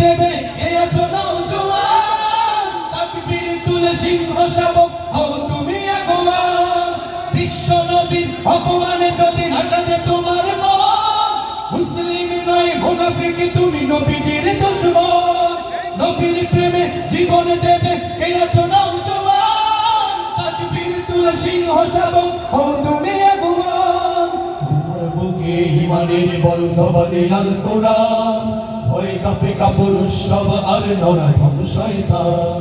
দেবে কে আছো নওজোয়ান তাকবীর তুলে সিংহ শাবক হও তুমি আগোয়ান বিশ্ব নবীর অপমানে যদি না কাঁদে তোমার মন মুসলিম নয় মুনাফিক তুমি নবীজির দুশমন নবীর প্রেমে জীবন দেবে কে আছো নওজোয়ান তাকবীর তুলে সিংহ শাবক হও তুমি আগোয়ান তোমার বুকে ঈমানের বল জবানে আল কোরআন ভয় কাঁপে কাপড় সব আর নরাধম শয়তান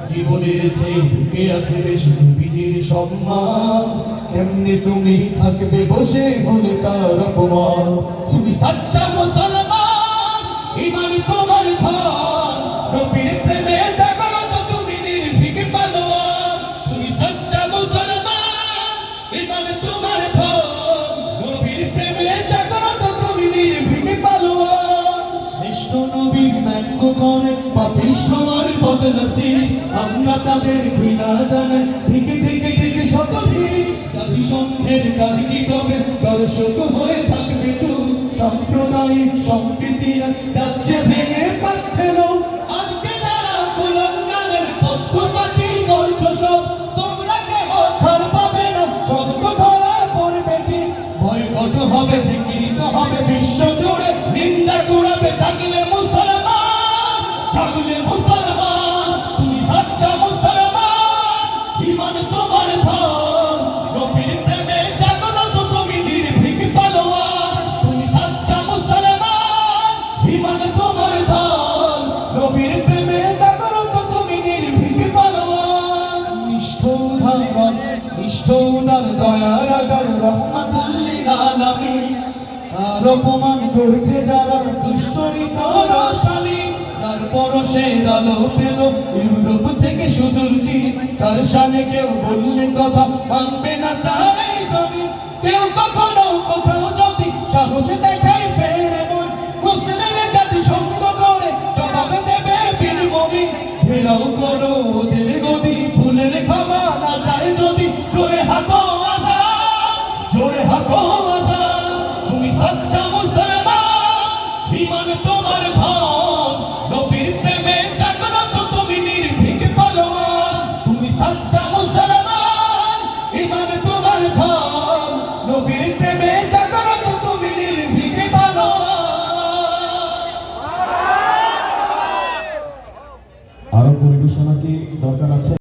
জীবনের চেয়ে বুকে আছে বেশি নবীজির সম্মান কেমনে তুমি থাকবে বসে হলে তার অপমান তুমি সাচ্চা মুসলমান ঈমান তোমার ধন নবীর প্রেমে জাগ্রত তুমি নির্ভীক পালোয়ান তুমি সাচ্চা মুসলমান ঈমান তোমার ধন নবীর প্রেমে জাগ্রত তুমি নির্ভীক পালোয়ান শ্রেষ্ঠ নবীর ব্যঙ্গ করে পাপিষ্ঠ আর বদনসিব আমরা তাদের ঘৃণা জানাই থেকে থেকে থেকে শতভিড় জাতিসংঘের কাজ কি তবে দর্শক হয়ে থাকবে চুপ সাম্প্রদায়িক সম্প্রীতি যাচ্ছে ভেঙে পাচ্ছে না আজকে যারা কুলাঙ্গারের পক্ষপাতী করছো সব তোমরা কেহ ছাড় পাবে না শব্দ ধরা পড়বে ঠিক বয়কট হবে বিকৃত হবে বিশ্ব জুড়ে নিন্দা কুড়াবে জাগলে মুসলমান জাগলে মুসলমান তুমি সাচ্চা মুসলমান ঈমান তোমার ধন নবীর প্রেমে জাগ্রত তুমি নির্ভীক পালোয়ান তুমি সাচ্চা মুসলমান ঈমান তোমার ধন নবীর প্রেমে জাগ্রত তুমি নির্ভীক পালোয়ান নিষ্ঠ উদার দয়ার আগার রহমাতুল লিল আলামিন আর অপমান করছে যারা দুষ্ট ইতরশালী যার পরশে আলো পেল ইউরোপ থেকে সুদূর চীন তার শানে কেউ বললে কথা মানবে না তাই জমিন কেউ কখনো কোথাও যদি সাহস দেয়